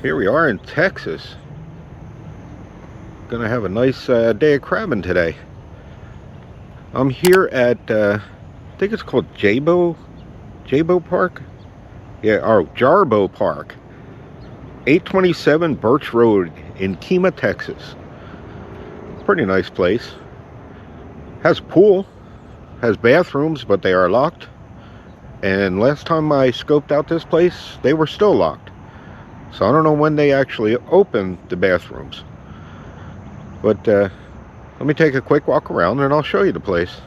Here we are in Texas. Gonna have a nice day of crabbing today. I'm here at I think it's called Jarboe Park. Yeah, or Jarboe Park, 827 Birch Road in Kemah, Texas. Pretty nice place. Has a pool, has bathrooms, but they are locked. And last time I scoped out this place, they were still locked. So I don't know when they actually opened the bathrooms. But let me take a quick walk around and I'll show you the place.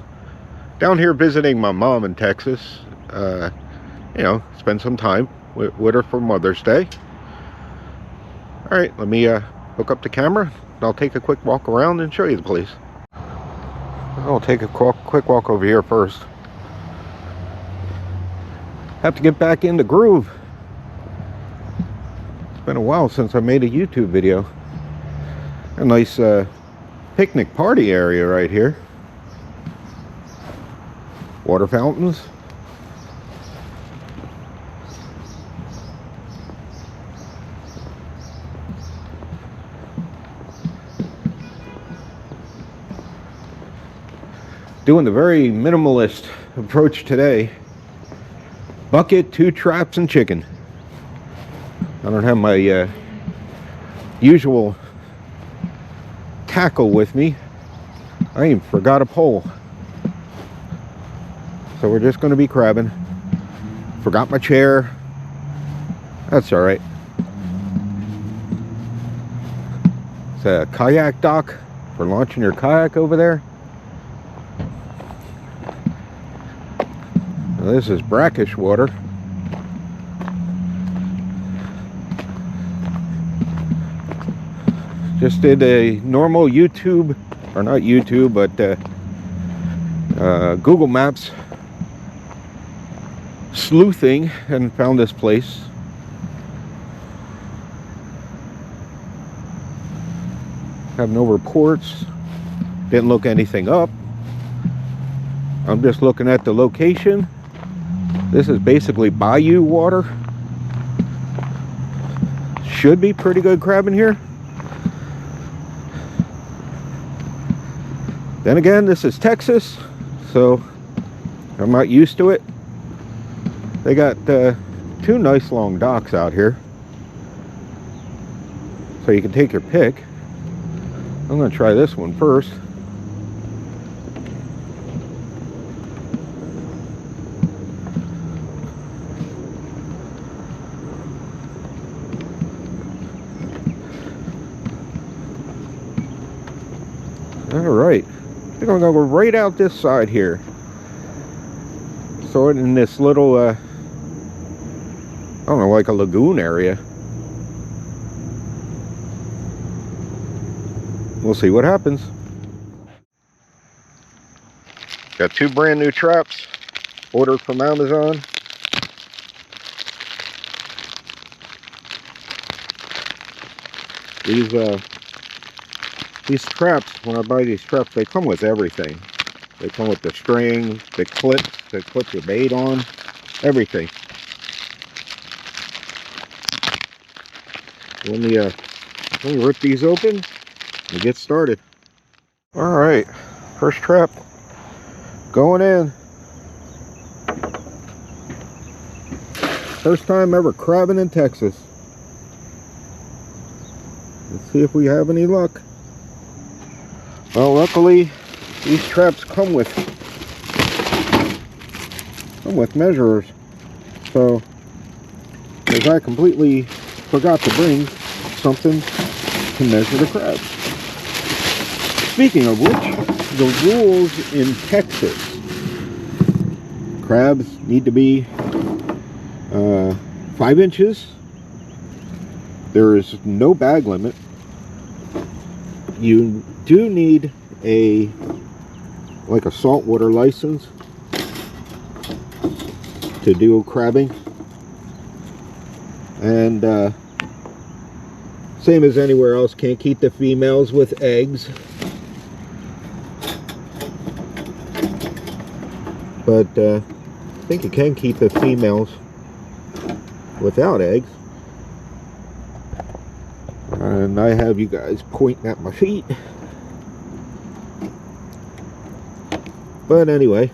Down here visiting my mom in Texas. You know, spend some time with her for Mother's Day. Alright, let me hook up the camera. I'll take a quick walk around and show you the place. I'll take a quick walk over here first. Have to get back in the groove. It's been a while since I made a YouTube video. A nice picnic party area right here. Water fountains. Doing the very minimalist approach today. Bucket, 2 traps, and chicken. I don't have my usual tackle with me. I even forgot a pole. So we're just going to be crabbing. Forgot my chair. That's alright. It's a kayak dock for launching your kayak over there. Now this is brackish water. Just did a normal YouTube, or not YouTube, but Google Maps sleuthing and found this place. Have no reports. Didn't look anything up. I'm just looking at the location. This is basically bayou water. Should be pretty good crabbing here. Then again, this is Texas, so I'm not used to it. They got 2 nice long docks out here, so you can take your pick. I'm going to try this one first. Alright, I think I'm going to go right out this side here. Throw it in this little, I don't know, like a lagoon area. We'll see what happens. Got 2 brand new traps, ordered from Amazon. These traps, when I buy these traps, they come with everything. They come with the string, the clips to clip your bait on, everything. Let me rip these open and get started. Alright, first trap going in. First time ever crabbing in Texas. Let's see if we have any luck. Well, luckily these traps come with measurers, so because I completely forgot to bring something to measure the crabs. Speaking of which, the rules in Texas: crabs need to be 5 inches. There is no bag limit. You do need a saltwater license to do crabbing, and same as anywhere else, can't keep the females with eggs, but I think you can keep the females without eggs. and I have you guys pointing at my feet. But anyway,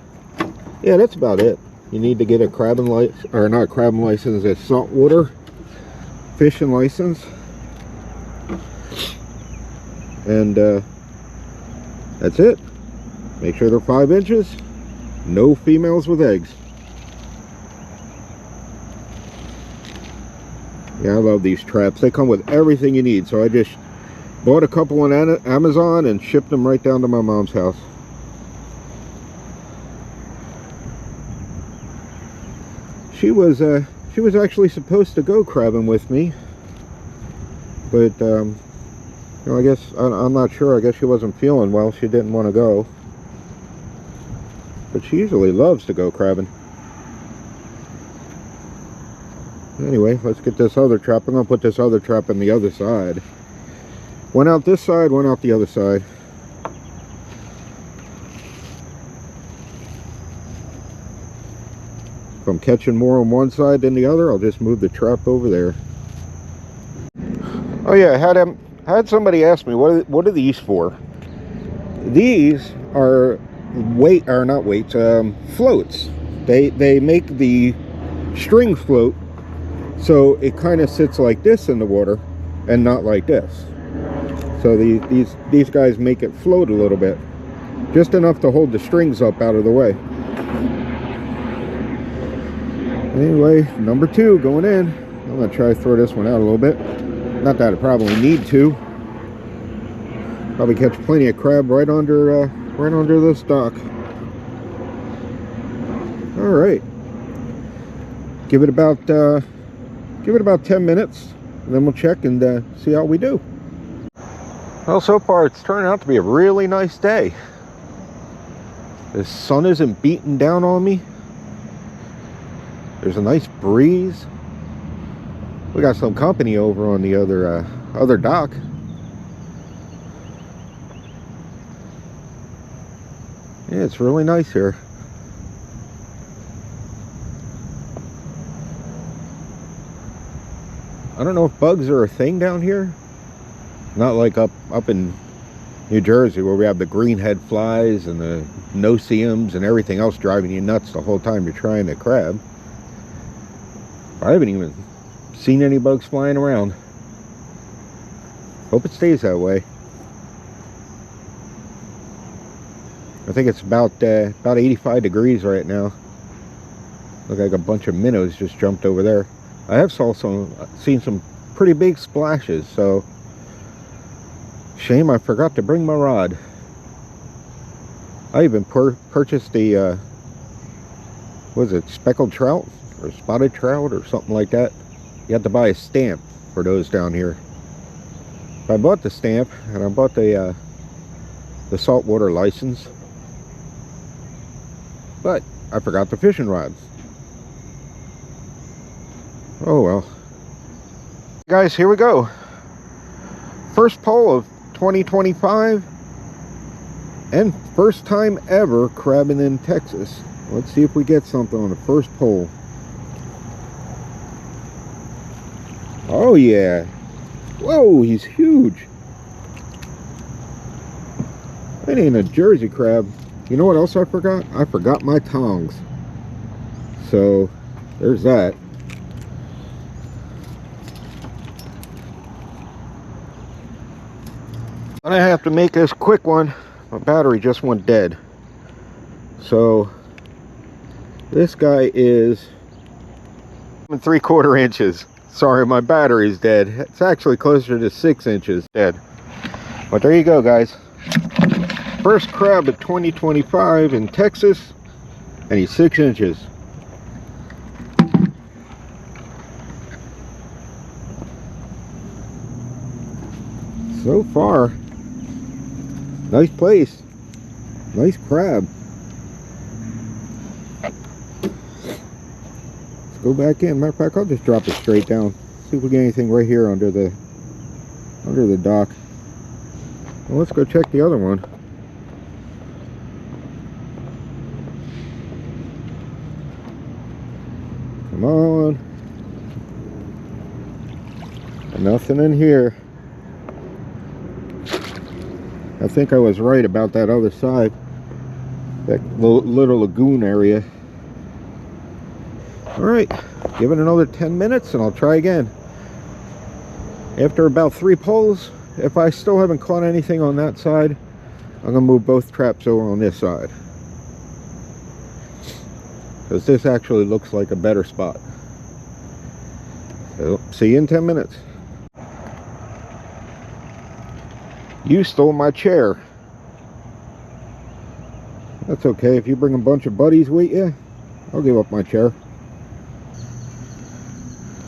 yeah, that's about it. You need to get a crabbing license, or not a crabbing license, a saltwater fishing license. And that's it. Make sure they're 5 inches. No females with eggs. Yeah, I love these traps. They come with everything you need. So I just bought a couple on Amazon and shipped them right down to my mom's house. She was actually supposed to go crabbing with me, but you know, I guess I'm not sure. I guess she wasn't feeling well. She didn't want to go, but she usually loves to go crabbing. Anyway, let's get this other trap. I'm gonna put this other trap on the other side. Went out this side, went out the other side. If I'm catching more on one side than the other, I'll just move the trap over there. Oh yeah, I had somebody ask me, what are these for? These are floats. They make the string float so it kind of sits like this in the water and not like this. So these guys make it float a little bit, just enough to hold the strings up out of the way. Anyway, number 2 going in. I'm gonna try to throw this one out a little bit. Not that I probably need to. Probably catch plenty of crab right under this dock. All right. Give it about 10 minutes, and then we'll check and see how we do. Well, so far it's turning out to be a really nice day. The sun isn't beating down on me. There's a nice breeze. We got some company over on the other dock. Yeah, it's really nice here. I don't know if bugs are a thing down here. Not like up in New Jersey where we have the greenhead flies and the no-see-ums and everything else driving you nuts the whole time you're trying to crab. I haven't even seen any bugs flying around. Hope it stays that way. I think it's about 85 degrees right now. Look like a bunch of minnows just jumped over there. I have seen some pretty big splashes, so shame I forgot to bring my rod. I even purchased the was it speckled trout or spotted trout or something like that. You have to buy a stamp for those down here. I bought the stamp and I bought the saltwater license, but I forgot the fishing rod. Oh well. Guys, here we go. First pole of 2025 and first time ever crabbing in Texas. Let's see if we get something on the first pole. Oh yeah. Whoa, he's huge. That ain't a Jersey crab. You know what else I forgot? I forgot my tongs. So there's that. I have to make this quick one. My battery just went dead. So this guy is 3/4 inches. Sorry, my battery's dead. It's actually closer to 6 inches dead. But there you go, guys. First crab of 2025 in Texas, and he's 6 inches. So far, nice place, nice crab. Let's go back in. Matter of fact, I'll just drop it straight down. See if we get anything right here under the dock. Well, let's go check the other one. Come on. Nothing in here. I think I was right about that other side, that little lagoon area. Alright, give it another 10 minutes and I'll try again. After about 3 pulls, if I still haven't caught anything on that side, I'm going to move both traps over on this side, because this actually looks like a better spot. So, see you in 10 minutes. You stole my chair. That's okay. If you bring a bunch of buddies with you, I'll give up my chair.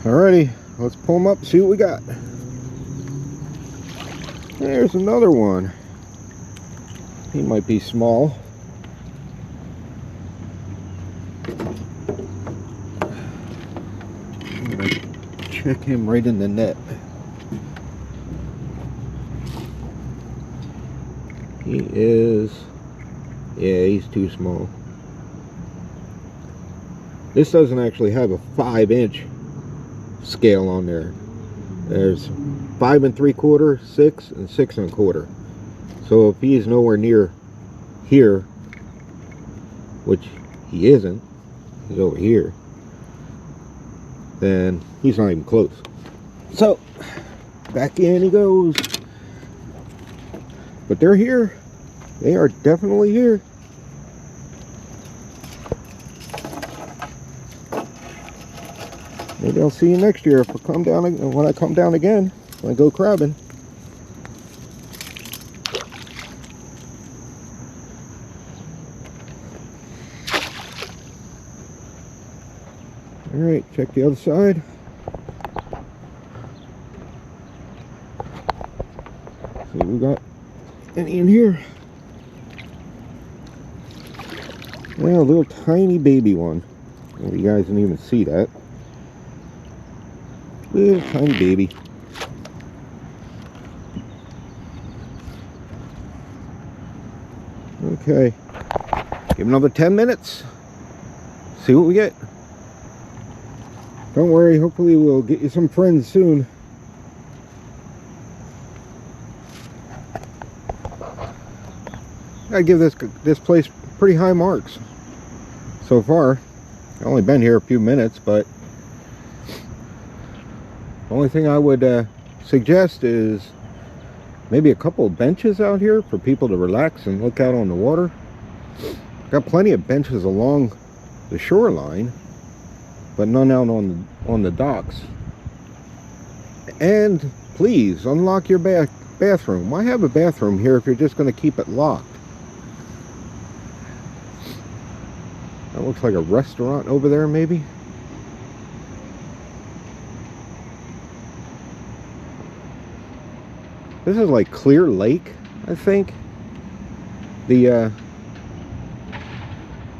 Alrighty, let's pull them up and see what we got. There's another one. He might be small. I'm gonna check him right in the net. He is, yeah, he's too small. This doesn't actually have a 5-inch scale on there. There's 5 3/4, 6, and 6 1/4. So if he is nowhere near here, which he isn't, he's over here, then he's not even close. So back in he goes. But they're here. They are definitely here. Maybe I'll see you next year if I come down, when I come down again, when I go crabbing. Alright, check the other side. See what we got any in here. Yeah, a little tiny baby one. Well, you guys didn't even see that. Little tiny baby. Okay. Give another 10 minutes. See what we get. Don't worry, hopefully we'll get you some friends soon. I give this place pretty high marks so far. I've only been here a few minutes, but the only thing I would suggest is maybe a couple of benches out here for people to relax and look out on the water. Got plenty of benches along the shoreline, but none out on the docks. And please unlock your bathroom. Why have a bathroom here if you're just going to keep it locked? That looks like a restaurant over there, maybe. This is like Clear Lake, I think. The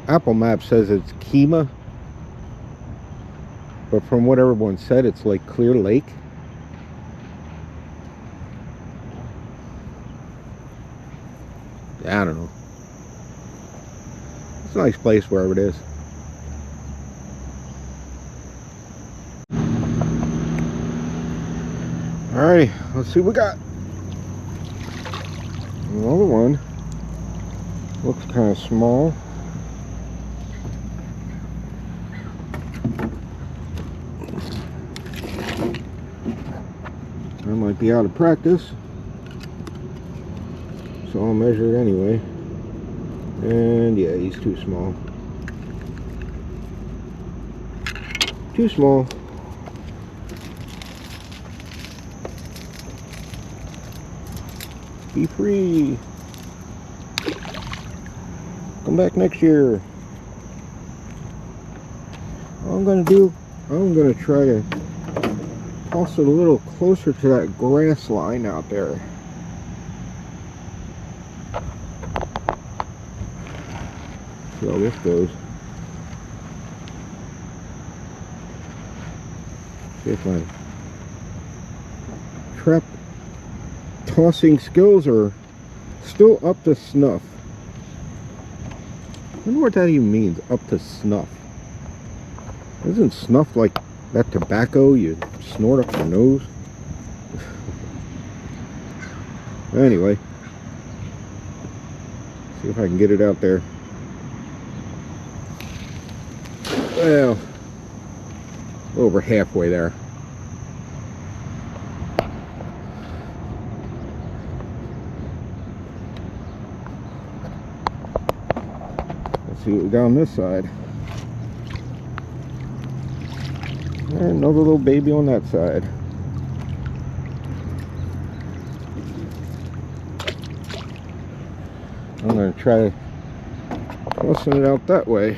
Apple Map says it's Kemah, but from what everyone said, it's like Clear Lake. I don't know. It's a nice place wherever it is. Alrighty, let's see what we got. Another one. Looks kind of small. I might be out of practice, so I'll measure it anyway. And yeah, he's too small. Too small. Be free. Come back next year. All I'm gonna do, I'm gonna try to toss it a little closer to that grass line out there. See how this goes. See if my trap tossing skills are still up to snuff. I wonder what that even means, up to snuff. Isn't snuff like that tobacco you snort up your nose? Anyway, See if I can get it out there. Well, over halfway there. Let's see what we got on this side. And another little baby on that side. I'm going to try tossing it out that way.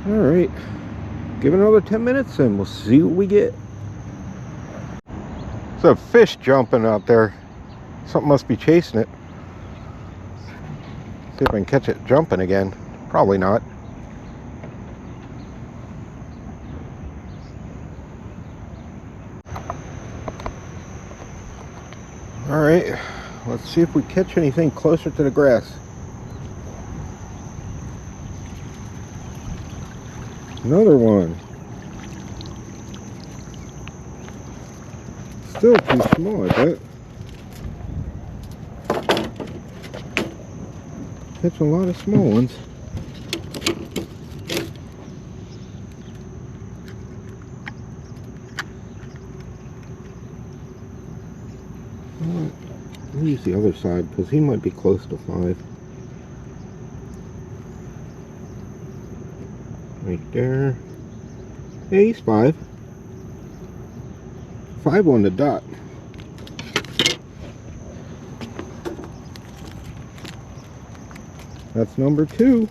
Alright, give it another 10 minutes and we'll see what we get. There's a fish jumping out there. Something must be chasing it. See if I can catch it jumping again. Probably not. Alright, let's see if we catch anything closer to the grass. Another one. Still too small, I bet. Catch a lot of small ones. I'll use the other side because he might be close to 5. Right there. Hey, he's 5. 5 on the dot. That's number 2.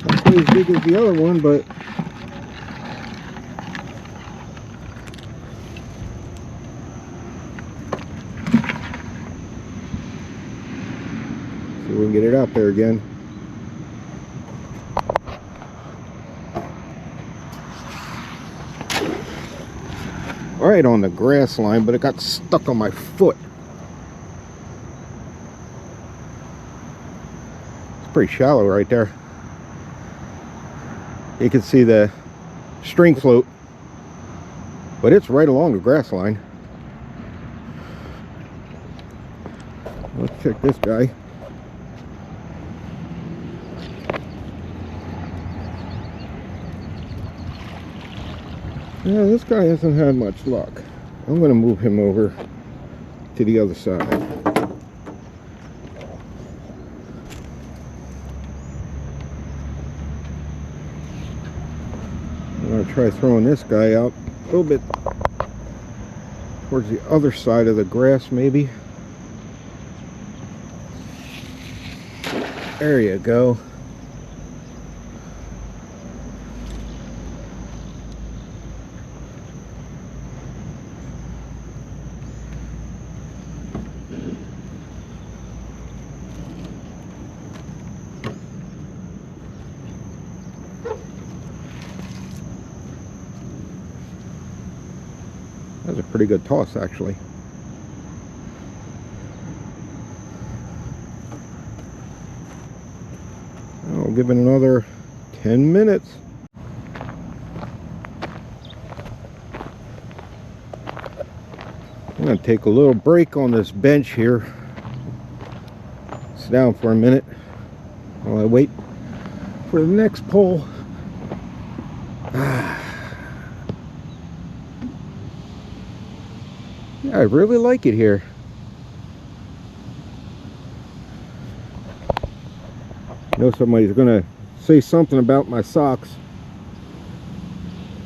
Not quite as big as the other one, but see if we can get it out there again. Right on the grass line, but it got stuck on my foot. It's pretty shallow right there. You can see the string float, but it's right along the grass line. Let's check this guy. Yeah, this guy hasn't had much luck. I'm going to move him over to the other side. I'm going to try throwing this guy out a little bit towards the other side of the grass, maybe. There you go. That was a pretty good toss, actually. I'll give it another 10 minutes. I'm going to take a little break on this bench here. Sit down for a minute while I wait for the next pole. Yeah, I really like it here. I know somebody's gonna say something about my socks.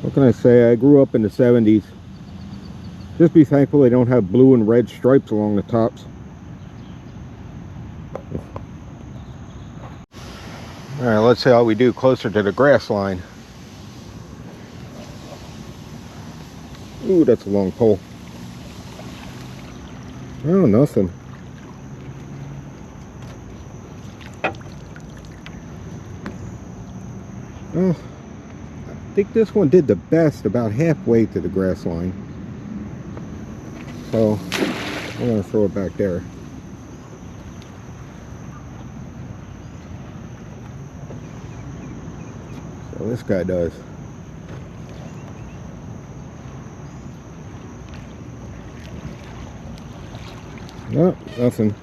What can I say? I grew up in the 70s. Just be thankful they don't have blue and red stripes along the tops. Alright, let's see how we do closer to the grass line. Ooh, that's a long pole. Oh, nothing. Well, I think this one did the best about halfway to the grass line. So I'm going to throw it back there. So this guy does. Nope, nothing.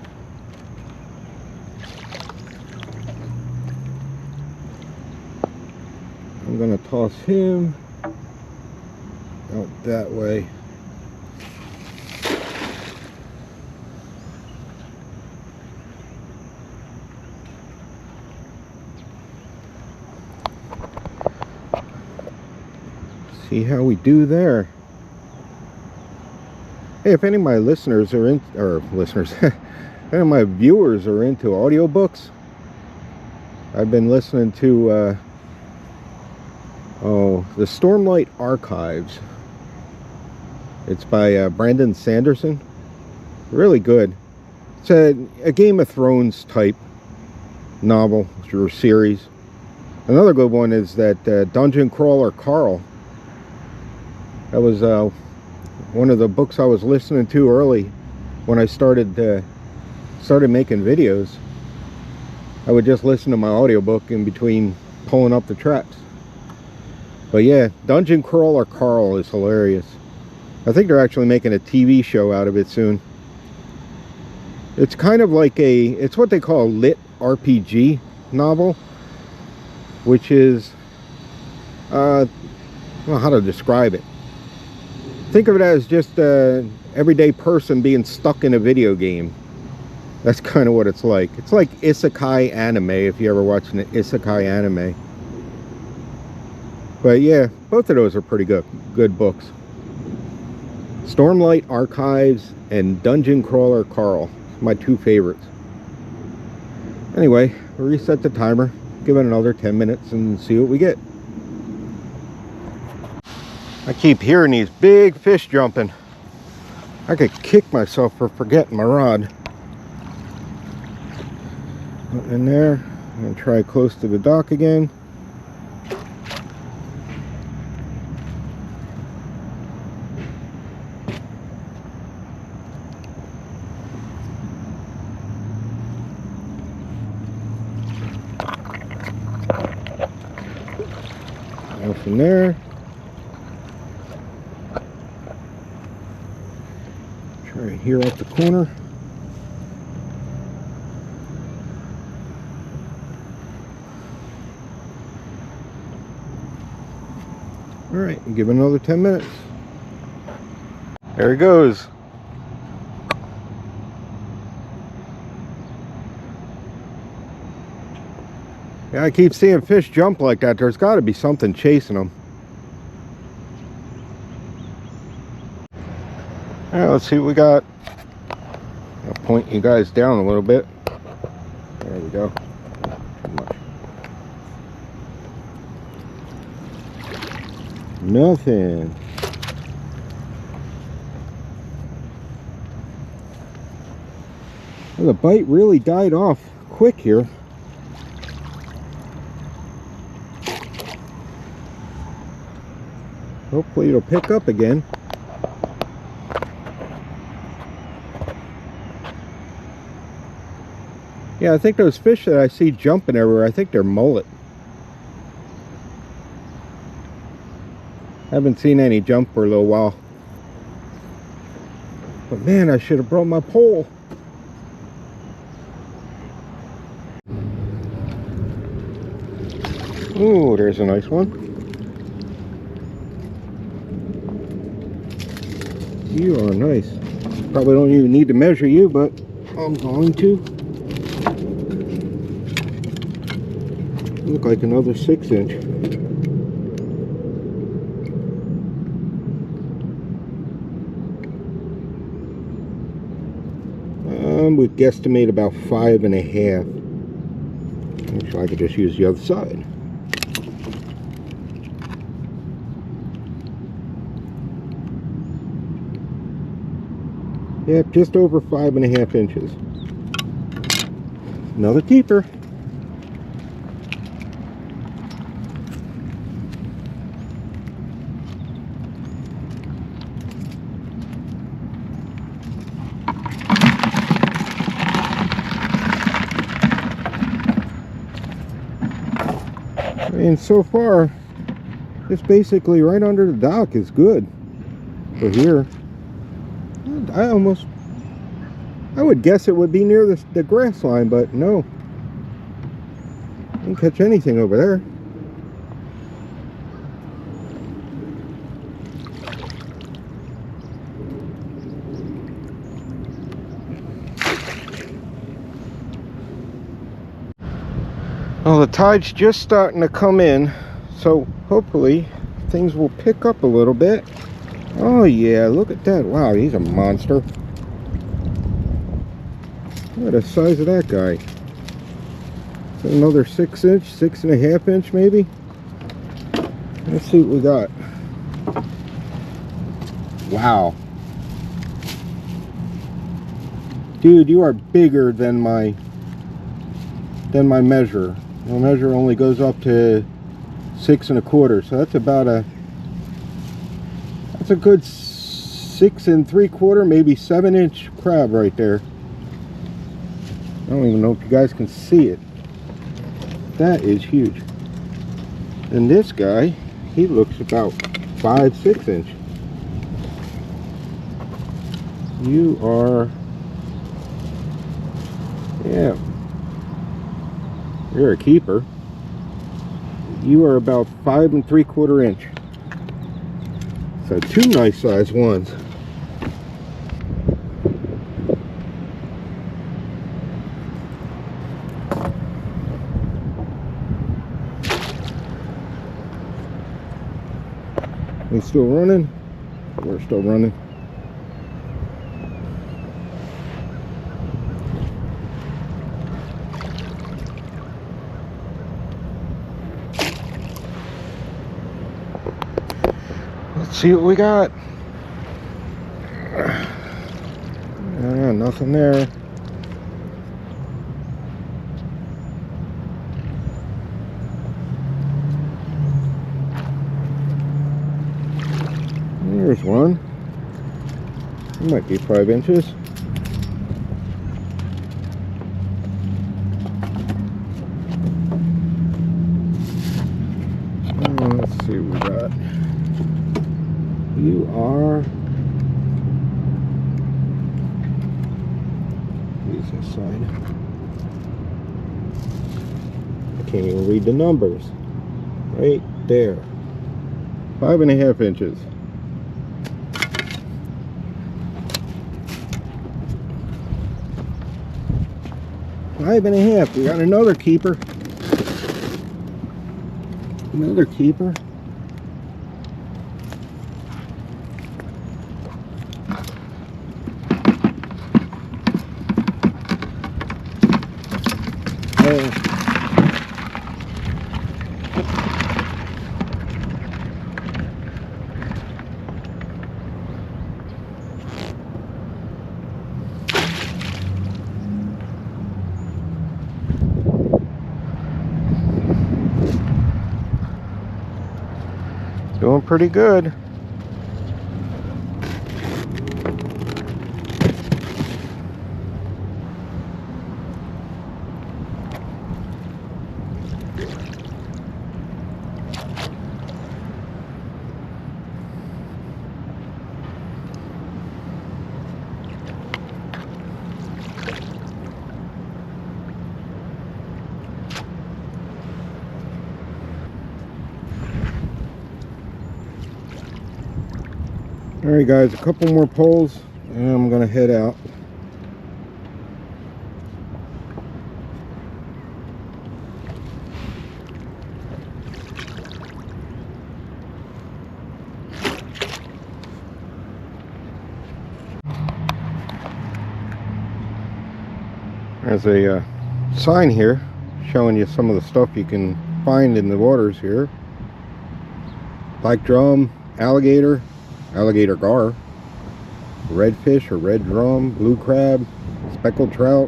I'm going to toss him out that way. See how we do there. Hey, if any of my listeners are in, or listeners, any of my viewers are into audiobooks, I've been listening to the Stormlight Archives. It's by Brandon Sanderson. Really good. It's a Game of Thrones type novel or series. Another good one is that Dungeon Crawler Carl. That was one of the books I was listening to early when I started making videos. I would just listen to my audiobook in between pulling up the traps. But yeah, Dungeon Crawler Carl is hilarious. I think they're actually making a TV show out of it soon. It's kind of like it's what they call a lit RPG novel, which is, I don't know how to describe it. Think of it as just an everyday person being stuck in a video game. That's kind of what it's like. It's like isekai anime, if you ever watch an isekai anime. But yeah, both of those are pretty good books. Stormlight Archives and Dungeon Crawler Carl, my two favorites. Anyway, we'll reset the timer, give it another 10 minutes and see what we get. I keep hearing these big fish jumping. I could kick myself for forgetting my rod. In there, I'm going to try close to the dock again. From there, try here up the corner. All right, give it another 10 minutes. There he goes. Yeah, I keep seeing fish jump like that. There's got to be something chasing them. All right, let's see what we got. I'll point you guys down a little bit. There we go. Too much. Nothing. Well, the bite really died off quick here. Hopefully it'll pick up again. Yeah, I think those fish that I see jumping everywhere, I think they're mullet. Haven't seen any jump for a little while. But man, I should have brought my pole. Ooh, there's a nice one. You are nice. Probably don't even need to measure you, but I'm going to. Look like another 6-inch. We'd guesstimate about 5.5. Actually, I could just use the other side. Yep, just over 5.5 inches. Another keeper. I mean, so far, it's basically right under the dock is good for here. I would guess it would be near the grass line, but no. Didn't catch anything over there. Well, the tide's just starting to come in, so hopefully things will pick up a little bit. Oh yeah, look at that. Wow, he's a monster. Look at the size of that guy. Is that another 6 inch, 6.5 inch maybe? Let's see what we got. Wow. Dude, you are bigger than my measure. My measure only goes up to 6 1/4, so that's about that's a good 6 3/4, maybe 7 inch crab right there. I don't even know if you guys can see it. That is huge. And this guy, he looks about 5 6 inch. You are, yeah, you're a keeper. You are about 5 3/4 inch. So 2 nice sized ones. We still running? We're still running. Let's see what we got. Nothing there. There's one. It might be 5 inches. Let's see what we got. You are, use this side. I can't even read the numbers. Right there. 5 1/2 inches. Five and a half. We got another keeper. Another keeper. Doing pretty good. Alright guys, a couple more poles and I'm gonna head out. There's a sign here showing you some of the stuff you can find in the waters here. Black drum, alligator, alligator gar, redfish or red drum, blue crab, speckled trout,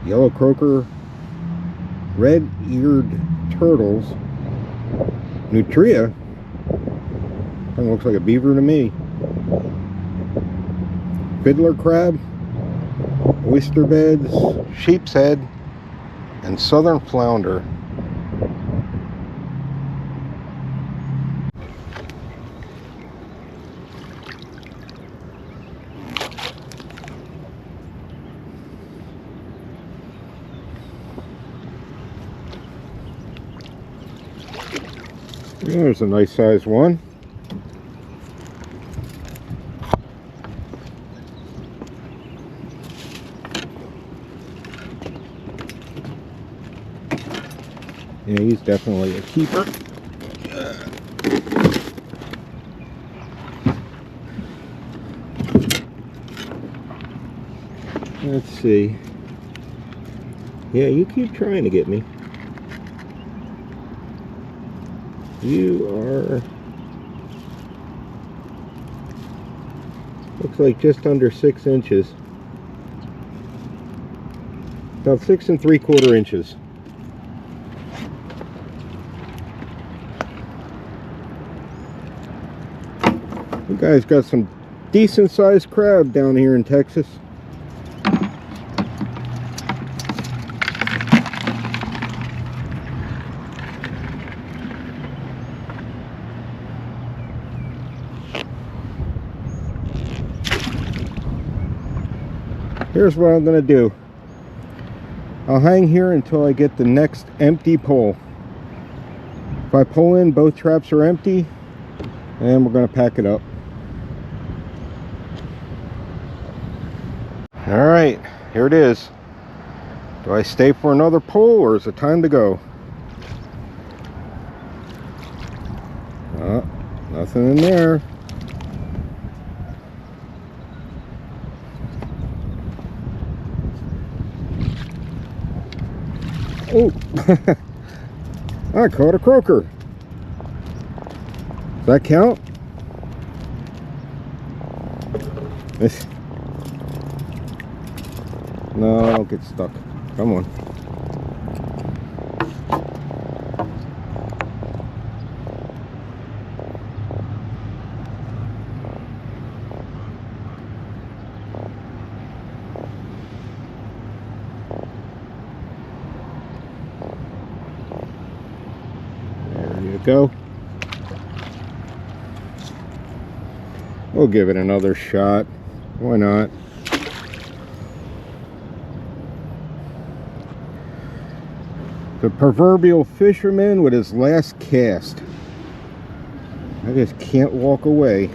yellow croaker, red-eared turtles, nutria, kind of looks like a beaver to me, fiddler crab, oyster beds, sheep's head, and southern flounder. There's a nice sized one. Yeah, he's definitely a keeper. Let's see. Yeah, you keep trying to get me. You are... looks like just under 6 inches. About 6 3/4 inches. You guys got some decent sized crab down here in Texas. Here's what I'm going to do. I'll hang here until I get the next empty pole. If I pull in, both traps are empty, and we're going to pack it up. Alright, here it is. Do I stay for another pull, or is it time to go? Nothing in there. Oh, I caught a croaker. Does that count? No, I'll get stuck. Come on. Go. We'll give it another shot. Why not? The proverbial fisherman with his last cast. I just can't walk away.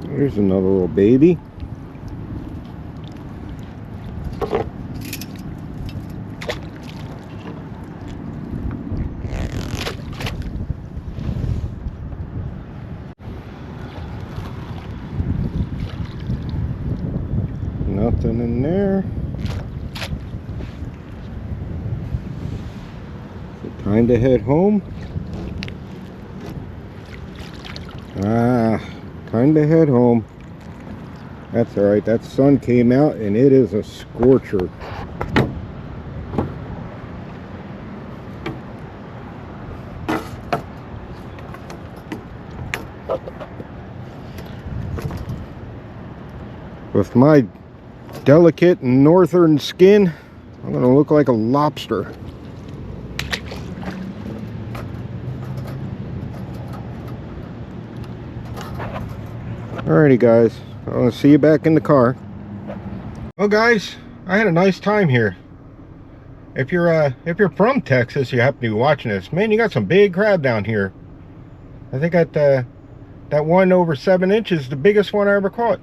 Here's another little baby. Nothing in there. Is it time to head home? Time to head home. That's alright. That sun came out and it is a scorcher. With my delicate northern skin, I'm gonna look like a lobster. Alrighty guys, I'll see you back in the car. Well guys, I had a nice time here. If you're from Texas, you happen to be watching this, man, you got some big crab down here. I think that one over 7 inches, the biggest one I ever caught.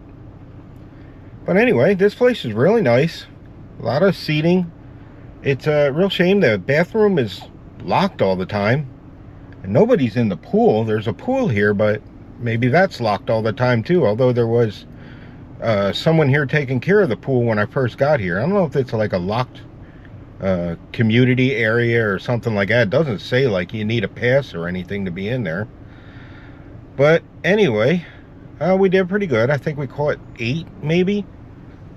But anyway, this place is really nice. A lot of seating. It's a real shame the bathroom is locked all the time. And nobody's in the pool. There's a pool here, but maybe that's locked all the time too. Although there was someone here taking care of the pool when I first got here. I don't know if it's like a locked community area or something like that. It doesn't say like you need a pass or anything to be in there. But anyway, we did pretty good. I think we caught 8 maybe.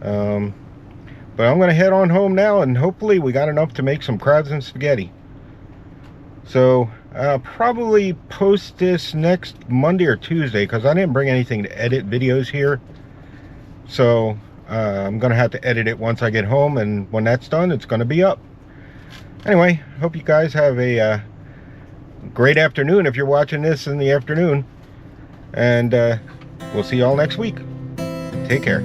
But I'm gonna head on home now, and hopefully we got enough to make some crabs and spaghetti. So I'll probably post this next Monday or Tuesday, because I didn't bring anything to edit videos here. So I'm gonna have to edit it once I get home, and when that's done, it's gonna be up. Anyway, hope you guys have a great afternoon if you're watching this in the afternoon. And we'll see you all next week. Take care.